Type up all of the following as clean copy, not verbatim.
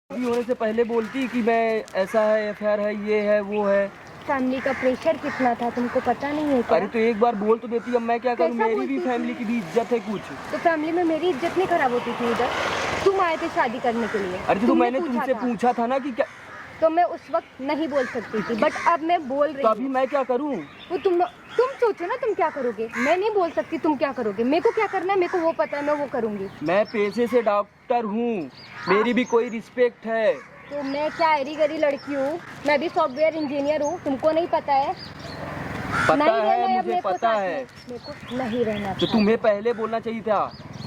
शादी होने से पहले बोलती कि मैं ऐसा है, अफेयर है, ये है, वो है। फैमिली का प्रेशर कितना था तुमको पता नहीं है क्या? अरे तो एक बार बोल तो देती, अब मैं क्या करूँ, कैसा मेरी भी बोलती फैमिली की भी इज्जत है कुछ। तो फैमिली में मेरी इज्जत नहीं खराब होती थी उधर? तुम आए थे शादी करने के लिए। अरे तो तुमने मैंने तुमसे पूछा था ना कि क्या, तो मैं उस वक्त नहीं बोल सकती थी, बट अब मैं बोल रही तो हूँ। अभी मैं क्या करूँ? वो तुम सोचो ना तुम क्या करोगे। मैं नहीं बोल सकती तुम क्या करोगे। मेरे को क्या करना है मेरे को वो पता है, मैं वो करूँगी। मैं पेशे से डॉक्टर हूँ, मेरी भी कोई रिस्पेक्ट है। तो मैं क्या एरी गरी लड़की हूँ? मैं भी सॉफ्टवेयर इंजीनियर हूँ, तुमको नहीं पता है? पता नहीं है, रहना मुझे मेरे को पता साथ है। में। मेरे को नहीं रहना तो था। तुम्हें पहले बोलना चाहिए था,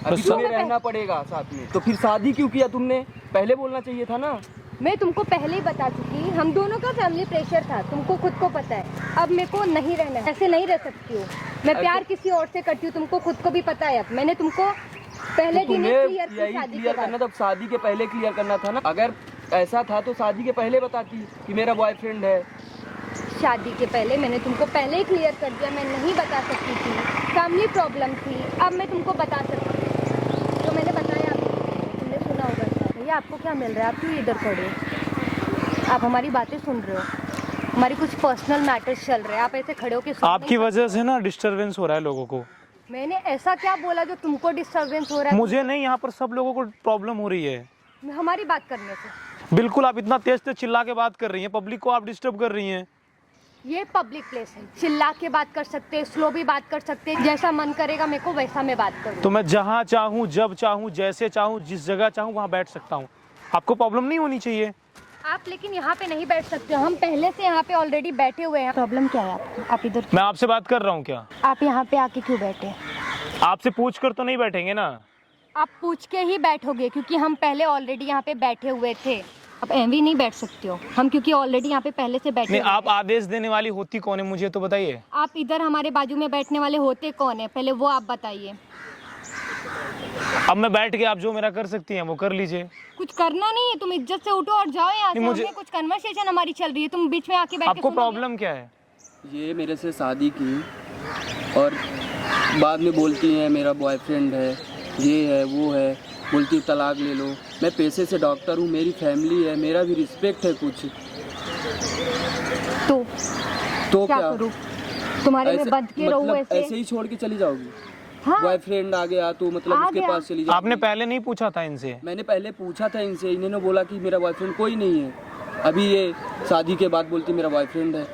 अभी तो तुम्हें रहना पड़ेगा साथ में। तो फिर शादी क्यों किया तुमने? पहले बोलना चाहिए था ना। मैं तुमको पहले ही बता चुकी, हम दोनों का फैमिली प्रेशर था, तुमको खुद को पता है। अब मेरे को नहीं रहना है, ऐसे नहीं रह सकती हूँ मैं। प्यार किसी और से करती हूँ, तुमको खुद को भी पता है। अब मैंने तुमको पहले तो दिन तुम्हें क्लियर यही की शादी के क्लियर करना बाद। था, शादी के पहले क्लियर करना था ना। अगर ऐसा था तो शादी के पहले बताती कि मेरा बॉयफ्रेंड है। शादी के पहले मैंने तुमको पहले ही क्लियर कर दिया, मैं नहीं बता सकती थी, फैमिली प्रॉब्लम थी। अब मैं तुमको बता सकती हूँ, तो मैंने बताया आपको, तुमने सुना होगा। भैया आपको क्या मिल रहा है? आप क्यों इधर खड़े हो? आप हमारी बातें सुन रहे हो, हमारी कुछ पर्सनल मैटर्स चल रहे हैं, आप ऐसे खड़े होके सुन आपकी नहीं वजह से ना डिस्टरबेंस हो रहा है लोगों को। सकते। मैंने ऐसा क्या बोला जो तुमको डिस्टरबेंस हो रहा है? मुझे नहीं, यहाँ पर सब लोगों को प्रॉब्लम हो रही है। हमारी बात करने से? बिल्कुल, आप इतना तेज तेज चिल्ला के बात कर रही हैं, पब्लिक को आप डिस्टर्ब कर रही हैं। ये पब्लिक प्लेस है, चिल्ला के बात कर सकते हैं, स्लो भी बात कर सकते हैं, जैसा मन करेगा मेरे को वैसा मैं बात करूँ। तो मैं जहाँ चाहूँ, जब चाहूँ, जैसे चाहूँ, जिस जगह चाहूँ वहाँ बैठ सकता हूँ। आपको प्रॉब्लम नहीं होनी चाहिए। आप लेकिन यहाँ पे नहीं बैठ सकते हो, हम पहले से यहाँ पे ऑलरेडी बैठे हुए हैं। प्रॉब्लम क्या है आपको? आप इधर, मैं आपसे बात कर रहा हूँ क्या? आप यहाँ पे आके क्यों बैठे? आपसे पूछ कर तो नहीं बैठेंगे ना? आप पूछ के ही बैठोगे, क्योंकि हम पहले ऑलरेडी यहाँ पे बैठे हुए थे। आप एम भी नहीं बैठ सकते हो, हम क्योंकि ऑलरेडी यहाँ पे पहले से बैठे नहीं, हुए आप हैं। आदेश देने वाली होती कौन है, मुझे तो बताइए। आप इधर हमारे बाजू में बैठने वाले होते कौन है, पहले वो आप बताइए। अब मैं बैठ के आप जो मेरा कर सकती हैं वो कर लीजिए। कुछ करना नहीं है, तुम इज्जत से उठो और जाओ यहाँ से। नहीं, मुझे- हमें कुछ कन्वर्सेशन हमारी चल रही है, तुम बीच में आके बैठ के आपको सुनोगे? प्रॉब्लम क्या है? ये मेरे से शादी की और बाद में बोलती हैं मेरा बॉयफ्रेंड है, ये है, वो है, बोलती तलाक ले लो। मैं पेशे से डॉक्टर हूँ, मेरी फैमिली है, मेरा भी रिस्पेक्ट है कुछ। तो क्या क्या करूँ? तुम्हारे में बंध के रहूँ मतलब ऐसे? ऐसे ही छोड़ के चली जाओगी? हाँ, बॉयफ्रेंड आ गया तो मतलब आ उसके गया। पास चली जाओगी? आपने पहले नहीं पूछा था इनसे? मैंने पहले पूछा था इनसे, इन्होंने बोला कि मेरा बॉयफ्रेंड कोई नहीं है। अभी ये शादी के बाद बोलती मेरा बॉयफ्रेंड है।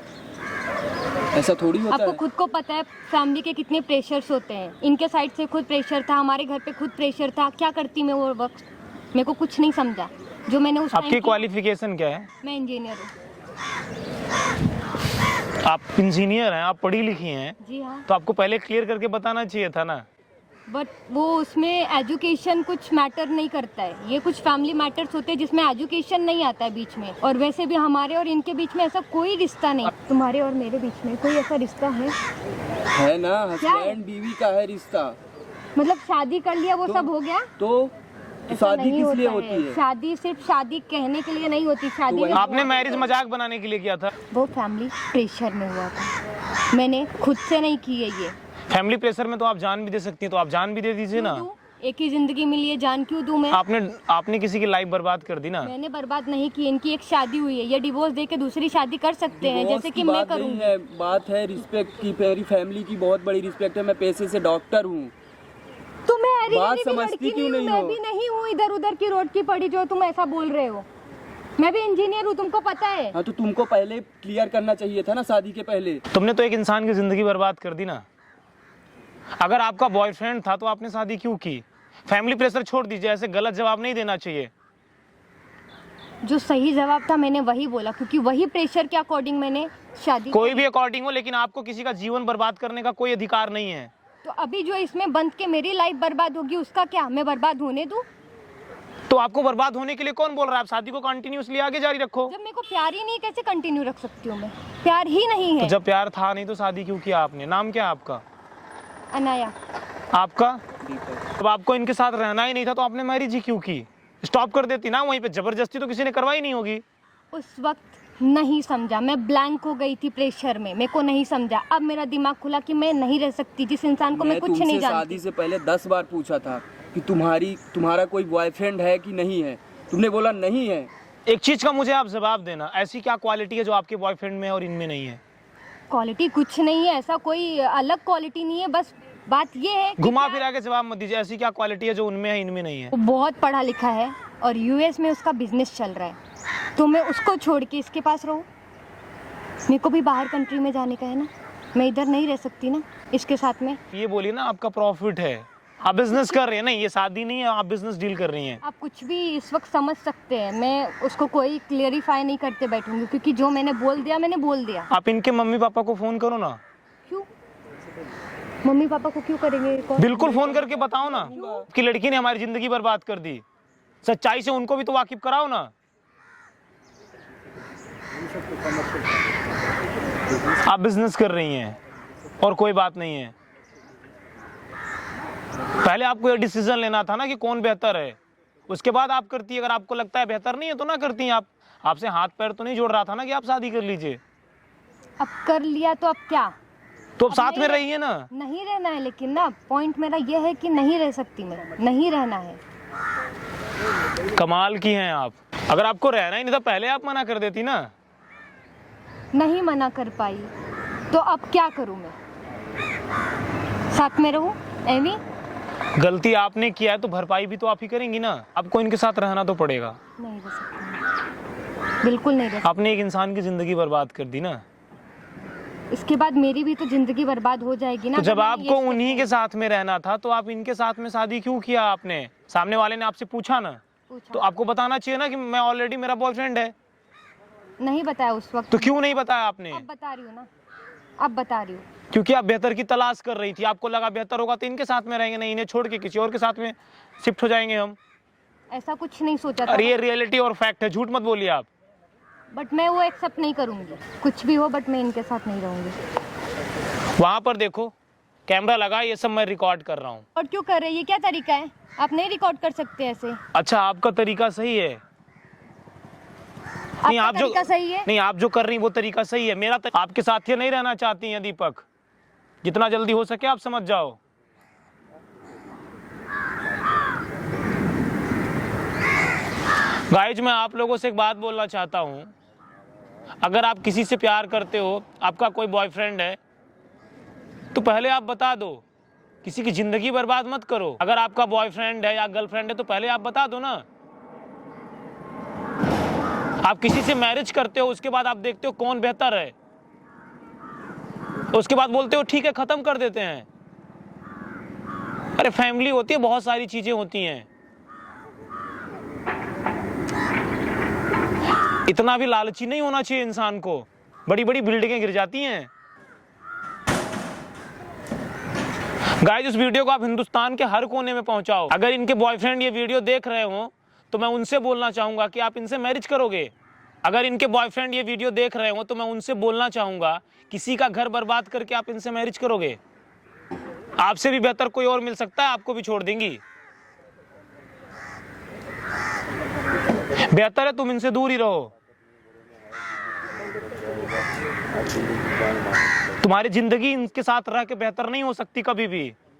ऐसा थोड़ी होता आपको है। खुद को पता है फैमिली के कितने प्रेशर्स होते हैं। इनके साइड से खुद प्रेशर था, हमारे घर पे खुद प्रेशर था। क्या करती मैं वो वक्त? मेरे को कुछ नहीं समझा जो मैंने उस आपकी टाइम किया। क्वालिफिकेशन क्या है? मैं इंजीनियर हूँ। आप इंजीनियर हैं, आप पढ़ी लिखी हैं, जी हाँ, तो आपको पहले क्लियर करके बताना चाहिए था ना। बट वो उसमें एजुकेशन कुछ मैटर नहीं करता है। ये कुछ फैमिली मैटर्स होते हैं जिसमें एजुकेशन नहीं आता है बीच में। और वैसे भी हमारे और इनके बीच में ऐसा कोई रिश्ता नहीं। तुम्हारे और मेरे बीच में कोई ऐसा रिश्ता है? ना, क्या है? हस्बैंड बीवी का है रिश्ता। मतलब शादी कर लिया वो तो- सब हो गया? तो ऐसा शादी नहीं किस लिए होता होती है? शादी सिर्फ शादी कहने के लिए नहीं होती। शादी में आपने मैरिज मजाक बनाने के लिए किया था। वो फैमिली प्रेशर में हुआ था, मैंने खुद से नहीं की है ये। फैमिली प्रेशर में तो आप जान भी दे सकती हैं, तो आप जान भी दे दीजिए ना। क्यों दूं? एक ही जिंदगी मिली है, जान क्यों दूं मैं? आपने किसी की लाइफ बर्बाद कर दी ना। मैंने बर्बाद नहीं की, इनकी एक शादी हुई है, ये डिवोर्स देके दूसरी शादी कर सकते हैं, डिवोर्स जैसे की कि मैं बात नहीं करूंगी। है, बात है रिस्पेक्ट की। मेरी फैमिली की बहुत बड़ी रिस्पेक्ट है, मैं पेशे से डॉक्टर हूँ। तो मैं अरे बात वाली भी समझती लड़की क्यों नहीं हूँ, नहीं मैं हो? भी नहीं हूँ इधर उधर की रोड की पड़ी जो तुम ऐसा बोल रहे हो। मैं भी इंजीनियर हूँ, तुमको पता है। हाँ, तो तुमको पहले क्लियर करना चाहिए था ना शादी के पहले। तुमने तो एक इंसान की जिंदगी बर्बाद कर दी ना। अगर आपका बॉयफ्रेंड था तो आपने शादी क्यों की? फैमिली प्रेशर छोड़ दीजिए, ऐसे गलत जवाब नहीं देना चाहिए। जो सही जवाब था मैंने वही बोला, क्योंकि वही प्रेशर के अकॉर्डिंग मैंने शादी कोई भी अकॉर्डिंग हो, लेकिन आपको किसी का जीवन बर्बाद करने का कोई अधिकार नहीं है। तो अभी जो इसमें बंद के मेरी लाइफ बर्बाद होगी उसका क्या? मैं बर्बाद होने दूं? तो आपको बर्बाद होने के लिए कौन बोल रहा है? आप शादी को कंटिन्यूअसली आगे जारी रखो। जब मेरे को प्यार ही नहीं, कैसे कंटिन्यू रख सकती हूँ मैं? प्यार ही नहीं तो है। जब प्यार था नहीं तो शादी क्यों किया आपने? नाम क्या है आपका? अनाया। आपका? अब आपको इनके साथ रहना ही नहीं था तो आपने मैरिज ही क्यों की? स्टॉप कर देती ना वहीं पे, जबरदस्ती तो किसी ने करवाई नहीं होगी। उस वक्त नहीं समझा, मैं ब्लैंक हो गई थी प्रेशर में, मेरे को नहीं समझा। अब मेरा दिमाग खुला कि मैं नहीं रह सकती जिस इंसान को मैं कुछ नहीं तुमसे जानती। शादी से पहले 10 बार पूछा था कि तुम्हारा कोई बॉयफ्रेंड है कि नहीं है। तुमने बोला नहीं है। एक चीज का मुझे आप जवाब देना, ऐसी क्या क्वालिटी है जो आपके बॉयफ्रेंड में और इनमें नहीं है? क्वालिटी कुछ नहीं है, ऐसा कोई अलग क्वालिटी नहीं है, बस बात ये है कि घुमा क्या- फिरा के जवाब मत दीजिए, ऐसी क्या क्वालिटी है जो उनमें है इनमें नहीं है? वो बहुत पढ़ा लिखा है और यूएस में उसका बिजनेस चल रहा है, तो मैं उसको छोड़ के इसके पास रहूं? मेरे को भी बाहर कंट्री में जाने का है ना, मैं इधर नहीं रह सकती ना इसके साथ में। ये बोलिए ना, आपका प्रॉफिट है, आप बिजनेस कर रहे हैं, नहीं ये शादी नहीं है, आप बिजनेस डील कर रही हैं। आप कुछ भी इस वक्त समझ सकते हैं, मैं उसको कोई क्लियरिफाई नहीं करते बैठूंगी, क्योंकि जो मैंने बोल दिया मैंने बोल दिया। आप इनके मम्मी पापा को फोन करो ना। क्यों? मम्मी पापा को क्यों करेंगे कॉल? बिल्कुल फोन करके बताओ ना कि लड़की ने हमारी जिंदगी बर्बाद कर दी, सच्चाई से उनको भी तो वाकिफ कराओ ना। आप बिजनेस कर रही हैं और कोई बात नहीं है, पहले आपको ये डिसीजन लेना था ना कि कौन बेहतर है, उसके बाद आप करती है। अगर आपको लगता है बेहतर नहीं है तो ना करती हैं आप। आपसे हाथ पैर तो नहीं जोड़ रहा था ना कि आप शादी कर लीजिए। अब कर लिया तो अब क्या? तो अब अब साथ में नहीं- रहिए ना। नहीं रहना है, लेकिन ना पॉइंट मेरा ये है कि नहीं रह सकती मैं, नहीं रहना है। कमाल की हैं आप। अगर आपको रहना ही नहीं था पहले आप मना कर देती ना। नहीं मना कर पाई तो अब क्या करूं मैं? साथ में रहूं एवी? गलती आपने किया है तो भरपाई भी तो आप ही करेंगी ना। आपको इनके साथ रहना तो पड़ेगा। नहीं रह सकती, बिल्कुल नहीं रह सकती। आपने एक इंसान की जिंदगी बर्बाद कर दी ना। इसके बाद मेरी भी तो जिंदगी बर्बाद हो जाएगी ना। तो जब अगर मैंने आपको ये उन्हीं के साथ में रहना था तो आप इनके साथ में शादी क्यों किया? आपने सामने वाले ने आपसे पूछा ना, पूछा, तो आपको बताना चाहिए ना कि मैं ऑलरेडी, मेरा बॉयफ्रेंड है। नहीं बताया उस वक्त। तो क्यों नहीं बताया आपने? अब बता रही हूँ ना, अब बता रही हूँ। क्योंकि आप बेहतर की तलाश कर रही थी। आपको लगा बेहतर होगा तो इनके साथ में रहेंगे, नहीं इन्हें छोड़ के किसी और के साथ में शिफ्ट हो जाएंगे हम। ऐसा कुछ नहीं सोचा था, और ये रियलिटी और फैक्ट है, झूठ मत बोलिए आप। बट मैं वो एक्सेप्ट नहीं करूंगी, कुछ भी हो, बट मैं इनके साथ नहीं रहूंगी। वहां पर देखो कैमरा लगा, ये सब मैं रिकॉर्ड कर रहा हूँ। और क्यों कर रहे हैं? ये क्या तरीका है? आप नहीं रिकॉर्ड कर सकते ऐसे। अच्छा, आपका तरीका सही है। नहीं, आपका तरीका सही है। नहीं, आप जो कर रही हैं वो तरीका सही है। मेरा आपके साथ ये नहीं रहना चाहती हैं दीपक। जितना जल्दी हो सके आप समझ जाओ। गाइज, मैं आप लोगों से एक बात बोलना चाहता हूं। अगर आप किसी से प्यार करते हो, आपका कोई बॉयफ्रेंड है, तो पहले आप बता दो। किसी की जिंदगी बर्बाद मत करो। अगर आपका बॉयफ्रेंड है या गर्लफ्रेंड है तो पहले आप बता दो ना। आप किसी से मैरिज करते हो, उसके बाद आप देखते हो कौन बेहतर है, उसके बाद बोलते हो ठीक है, खत्म कर देते हैं। अरे फैमिली होती है, बहुत सारी चीजें होती हैं। इतना भी लालची नहीं होना चाहिए इंसान को। बड़ी बड़ी बिल्डिंगें गिर जाती हैं। गाइस, इस वीडियो को आप हिंदुस्तान के हर कोने में पहुंचाओ। अगर इनके बॉयफ्रेंड ये वीडियो देख रहे हो तो मैं उनसे बोलना चाहूंगा कि आप इनसे मैरिज करोगे। अगर इनके बॉयफ्रेंड ये वीडियो देख रहे हो तो मैं उनसे बोलना चाहूंगा, किसी का घर बर्बाद करके आप इनसे मैरिज करोगे? आपसे भी बेहतर कोई और मिल सकता है, आपको भी छोड़ देंगी। बेहतर है तुम इनसे दूर ही रहो। तुम्हारी जिंदगी इनके साथ रह के बेहतर नहीं हो सकती कभी भी।